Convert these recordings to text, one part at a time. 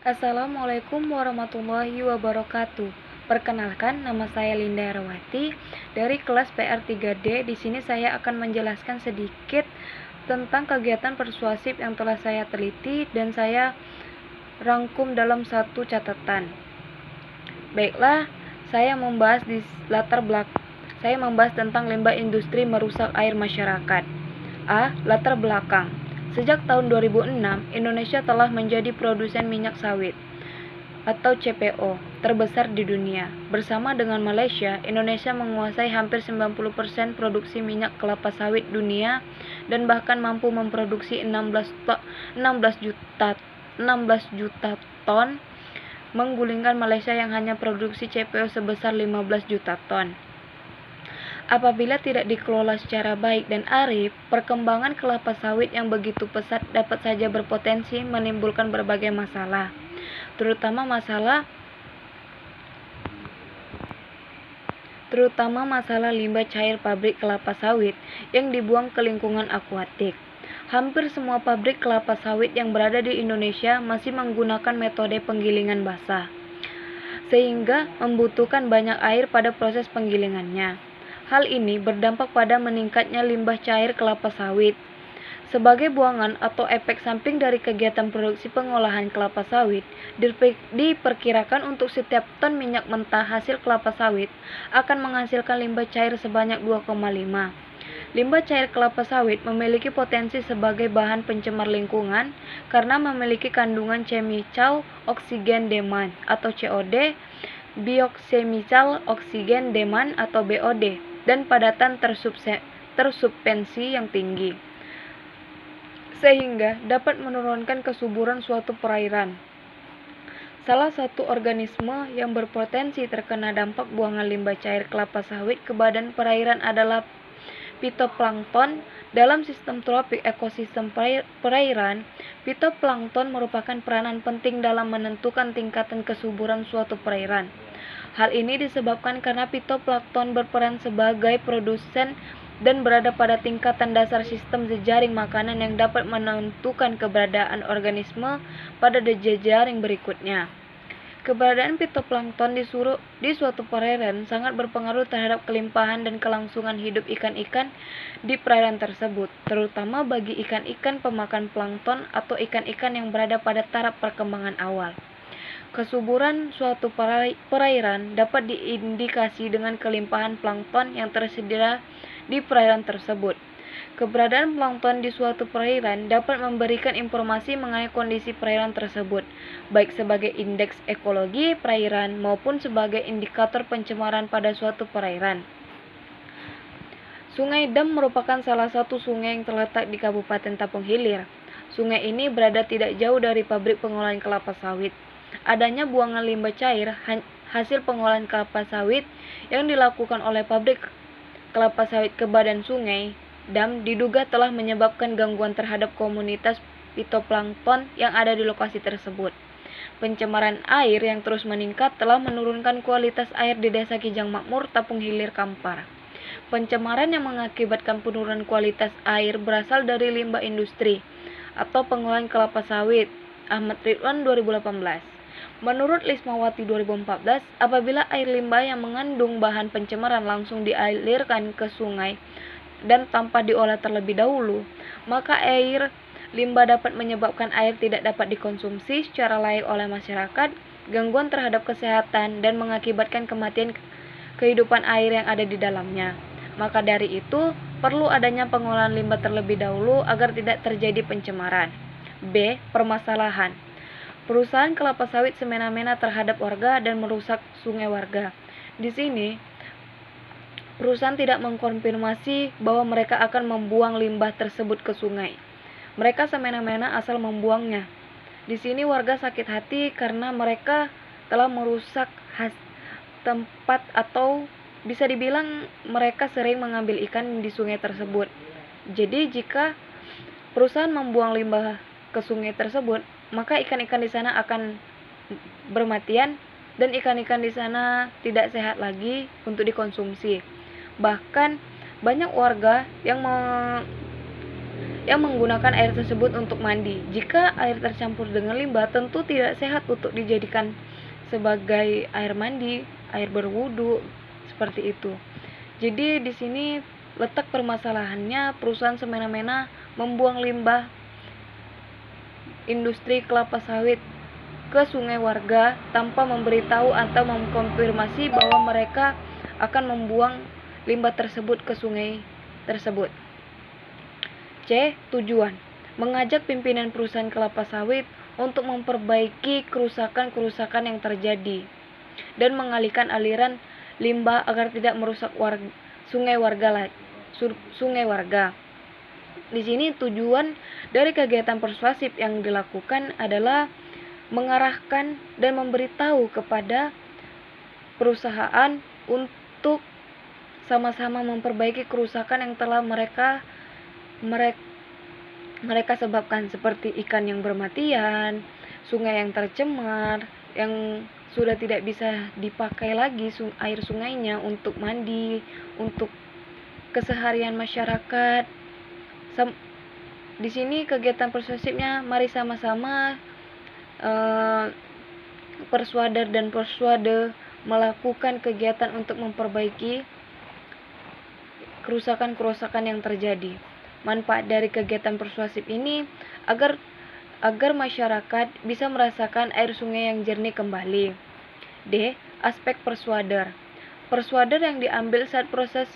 Assalamualaikum warahmatullahi wabarakatuh. Perkenalkan, nama saya Linda Herawati dari kelas PR3D. Di sini saya akan menjelaskan sedikit tentang kegiatan persuasif yang telah saya teliti dan saya rangkum dalam satu catatan. Baiklah, saya membahas tentang limbah industri merusak air masyarakat. Latar belakang. Sejak tahun 2006, Indonesia telah menjadi produsen minyak sawit atau CPO terbesar di dunia. Bersama dengan Malaysia, Indonesia menguasai hampir 90% produksi minyak kelapa sawit dunia dan bahkan mampu memproduksi 16 juta ton, menggulingkan Malaysia yang hanya produksi CPO sebesar 15 juta ton. Apabila tidak dikelola secara baik dan arif, perkembangan kelapa sawit yang begitu pesat dapat saja berpotensi menimbulkan berbagai masalah, terutama masalah limbah cair pabrik kelapa sawit yang dibuang ke lingkungan akuatik. Hampir semua pabrik kelapa sawit yang berada di Indonesia masih menggunakan metode penggilingan basah, sehingga membutuhkan banyak air pada proses penggilingannya. Hal ini berdampak pada meningkatnya limbah cair kelapa sawit. Sebagai buangan atau efek samping dari kegiatan produksi pengolahan kelapa sawit, diperkirakan untuk setiap ton minyak mentah hasil kelapa sawit akan menghasilkan limbah cair sebanyak 2,5. Limbah cair kelapa sawit memiliki potensi sebagai bahan pencemar lingkungan karena memiliki kandungan chemical oxygen demand atau COD, biochemical oxygen demand atau BOD, dan padatan tersubstansi yang tinggi, sehingga dapat menurunkan kesuburan suatu perairan. Salah satu organisme yang berpotensi terkena dampak buangan limbah cair kelapa sawit ke badan perairan adalah fitoplankton. Dalam sistem tropik ekosistem perairan, fitoplankton merupakan peranan penting dalam menentukan tingkatan kesuburan suatu perairan. Hal ini disebabkan karena fitoplankton berperan sebagai produsen dan berada pada tingkatan dasar sistem jejaring makanan yang dapat menentukan keberadaan organisme pada jejaring berikutnya. Keberadaan fitoplankton di suatu perairan sangat berpengaruh terhadap kelimpahan dan kelangsungan hidup ikan-ikan di perairan tersebut, terutama bagi ikan-ikan pemakan plankton atau ikan-ikan yang berada pada taraf perkembangan awal. Kesuburan suatu perairan dapat diindikasi dengan kelimpahan plankton yang tersedia di perairan tersebut. Keberadaan plankton di suatu perairan dapat memberikan informasi mengenai kondisi perairan tersebut, baik sebagai indeks ekologi perairan maupun sebagai indikator pencemaran pada suatu perairan. Sungai Dam merupakan salah satu sungai yang terletak di Kabupaten Tapung Hilir. Sungai ini berada tidak jauh dari pabrik pengolahan kelapa sawit. Adanya buangan limbah cair hasil pengolahan kelapa sawit yang dilakukan oleh pabrik kelapa sawit ke badan sungai dam diduga telah menyebabkan gangguan terhadap komunitas fitoplankton yang ada di lokasi tersebut. Pencemaran air yang terus meningkat telah menurunkan kualitas air di Desa Kijang Makmur, Tapung Hilir, Kampar. Pencemaran yang mengakibatkan penurunan kualitas air berasal dari limbah industri atau pengolahan kelapa sawit. Ahmad Ridwan 2018. Menurut Lismawati 2014, apabila air limbah yang mengandung bahan pencemaran langsung dialirkan ke sungai dan tanpa diolah terlebih dahulu, maka air limbah dapat menyebabkan air tidak dapat dikonsumsi secara layak oleh masyarakat, gangguan terhadap kesehatan, dan mengakibatkan kematian kehidupan air yang ada di dalamnya. Maka dari itu, perlu adanya pengolahan limbah terlebih dahulu agar tidak terjadi pencemaran. B. Permasalahan. Perusahaan kelapa sawit semena-mena terhadap warga dan merusak sungai warga. Di sini, perusahaan tidak mengkonfirmasi bahwa mereka akan membuang limbah tersebut ke sungai. Mereka semena-mena asal membuangnya. Di sini warga sakit hati karena mereka telah merusak tempat atau bisa dibilang mereka sering mengambil ikan di sungai tersebut. Jadi jika perusahaan membuang limbah ke sungai tersebut, maka ikan-ikan di sana akan bermatian dan ikan-ikan di sana tidak sehat lagi untuk dikonsumsi. Bahkan banyak warga yang menggunakan air tersebut untuk mandi. Jika air tercampur dengan limbah, tentu tidak sehat untuk dijadikan sebagai air mandi, air berwudu, seperti itu. Jadi di sini letak permasalahannya, perusahaan semena-mena membuang limbah industri kelapa sawit ke sungai warga tanpa memberitahu atau mengkonfirmasi bahwa mereka akan membuang limbah tersebut ke sungai tersebut. C. Tujuan: mengajak pimpinan perusahaan kelapa sawit untuk memperbaiki kerusakan-kerusakan yang terjadi dan mengalihkan aliran limbah agar tidak merusak sungai warga. Di sini tujuan dari kegiatan persuasif yang dilakukan adalah mengarahkan dan memberitahu kepada perusahaan untuk sama-sama memperbaiki kerusakan yang telah mereka sebabkan, seperti ikan yang bermatian, sungai yang tercemar, yang sudah tidak bisa dipakai lagi air sungainya untuk mandi, untuk keseharian masyarakat. Di sini kegiatan persuasifnya, mari sama-sama persuader dan persuade melakukan kegiatan untuk memperbaiki kerusakan-kerusakan yang terjadi. Manfaat dari kegiatan persuasif ini agar masyarakat bisa merasakan air sungai yang jernih kembali. D. Aspek persuader. Persuader yang diambil saat proses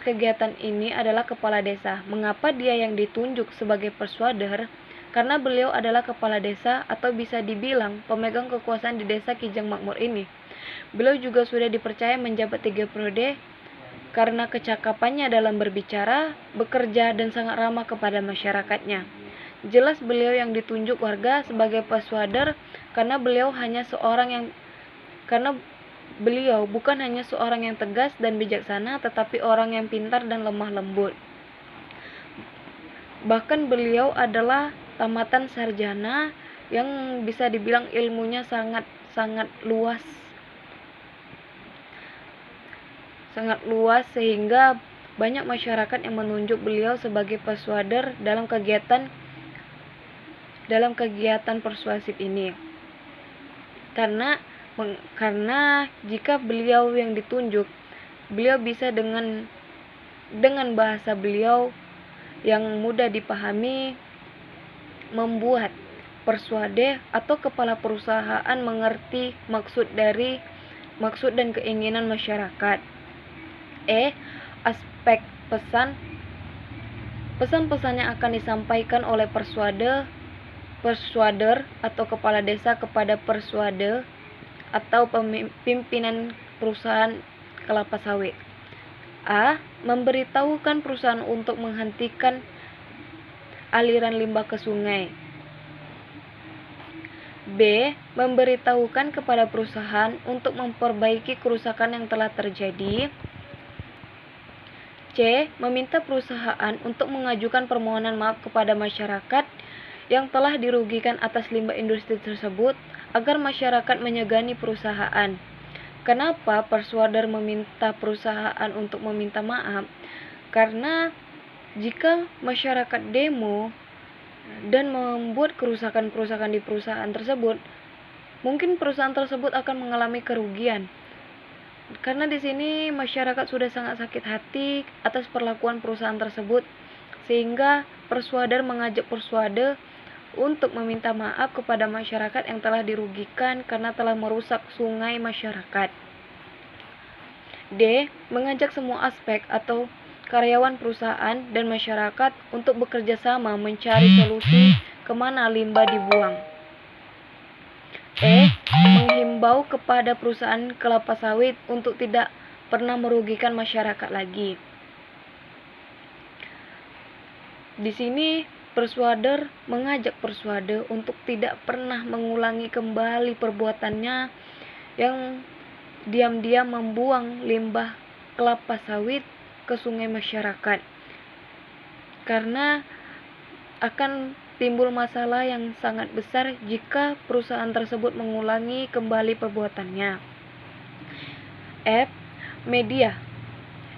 kegiatan ini adalah kepala desa. Mengapa dia yang ditunjuk sebagai persuader? Karena beliau adalah kepala desa atau bisa dibilang pemegang kekuasaan di desa Kijang Makmur ini. Beliau juga sudah dipercaya menjabat 3 periode karena kecakapannya dalam berbicara, bekerja, dan sangat ramah kepada masyarakatnya. Jelas beliau yang ditunjuk warga sebagai persuader karena beliau bukan hanya seorang yang tegas dan bijaksana, tetapi orang yang pintar dan lemah lembut. Bahkan beliau adalah tamatan sarjana yang bisa dibilang ilmunya sangat luas. Sehingga banyak masyarakat yang menunjuk beliau sebagai persuader dalam kegiatan persuasif ini. Karena jika beliau yang ditunjuk, beliau bisa dengan bahasa beliau yang mudah dipahami membuat persuade atau kepala perusahaan mengerti maksud dan keinginan masyarakat. E. Aspek pesan. Pesan-pesan yang akan disampaikan oleh persuader atau kepala desa kepada persuade atau pimpinan perusahaan kelapa sawit. A. Memberitahukan perusahaan untuk menghentikan aliran limbah ke sungai. B. Memberitahukan kepada perusahaan untuk memperbaiki kerusakan yang telah terjadi. C. Meminta perusahaan untuk mengajukan permohonan maaf kepada masyarakat yang telah dirugikan atas limbah industri tersebut agar masyarakat menyegani perusahaan. Kenapa persuader meminta perusahaan untuk meminta maaf? Karena jika masyarakat demo dan membuat kerusakan-kerusakan di perusahaan tersebut, mungkin perusahaan tersebut akan mengalami kerugian. Karena di sini masyarakat sudah sangat sakit hati atas perlakuan perusahaan tersebut, sehingga persuader mengajak persuade untuk meminta maaf kepada masyarakat yang telah dirugikan karena telah merusak sungai masyarakat. D. Mengajak semua aspek atau karyawan perusahaan dan masyarakat untuk bekerja sama mencari solusi kemana limbah dibuang. E. Menghimbau kepada perusahaan kelapa sawit untuk tidak pernah merugikan masyarakat lagi. Di sini persuader mengajak persuade untuk tidak pernah mengulangi kembali perbuatannya yang diam-diam membuang limbah kelapa sawit ke sungai masyarakat, karena akan timbul masalah yang sangat besar jika perusahaan tersebut mengulangi kembali perbuatannya. F. Media.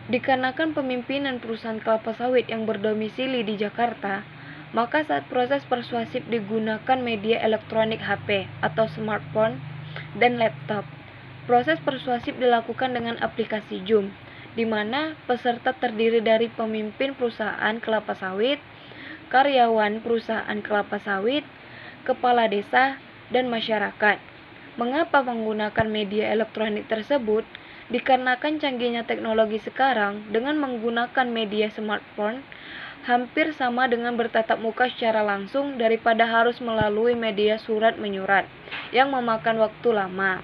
Dikarenakan pemimpinan perusahaan kelapa sawit yang berdomisili di Jakarta, maka saat proses persuasif digunakan media elektronik HP atau smartphone dan laptop. Proses persuasif dilakukan dengan aplikasi Zoom, di mana peserta terdiri dari pemimpin perusahaan kelapa sawit, karyawan perusahaan kelapa sawit, kepala desa, dan masyarakat. Mengapa menggunakan media elektronik tersebut? Dikarenakan canggihnya teknologi sekarang, dengan menggunakan media smartphone, hampir sama dengan bertatap muka secara langsung daripada harus melalui media surat menyurat, yang memakan waktu lama.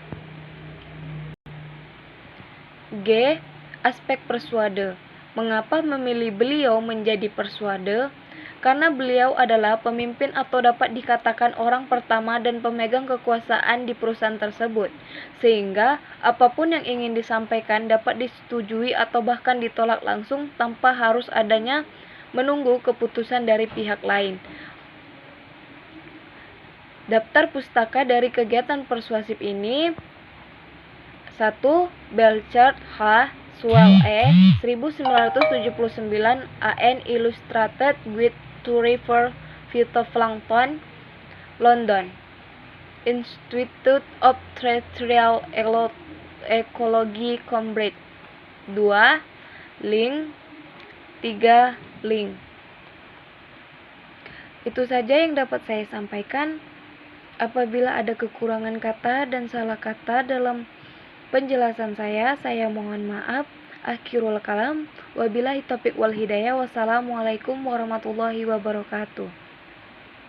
G. Aspek persuade. Mengapa memilih beliau menjadi persuade? Karena beliau adalah pemimpin atau dapat dikatakan orang pertama dan pemegang kekuasaan di perusahaan tersebut, sehingga apapun yang ingin disampaikan dapat disetujui atau bahkan ditolak langsung tanpa harus adanya menunggu keputusan dari pihak lain. Daftar pustaka dari kegiatan persuasif ini: 1. Belchert H. Sewell E. 1979 AN Illustrated with to refer Phytoplankton, London, Institute of Terrestrial Ecology, Cambridge. 2. Link. 3. Link. Itu saja yang dapat saya sampaikan. Apabila ada kekurangan kata dan salah kata dalam penjelasan saya mohon maaf. Akhirul kalam, wabillahi taufiq wal hidayah. Wassalamualaikum warahmatullahi wabarakatuh.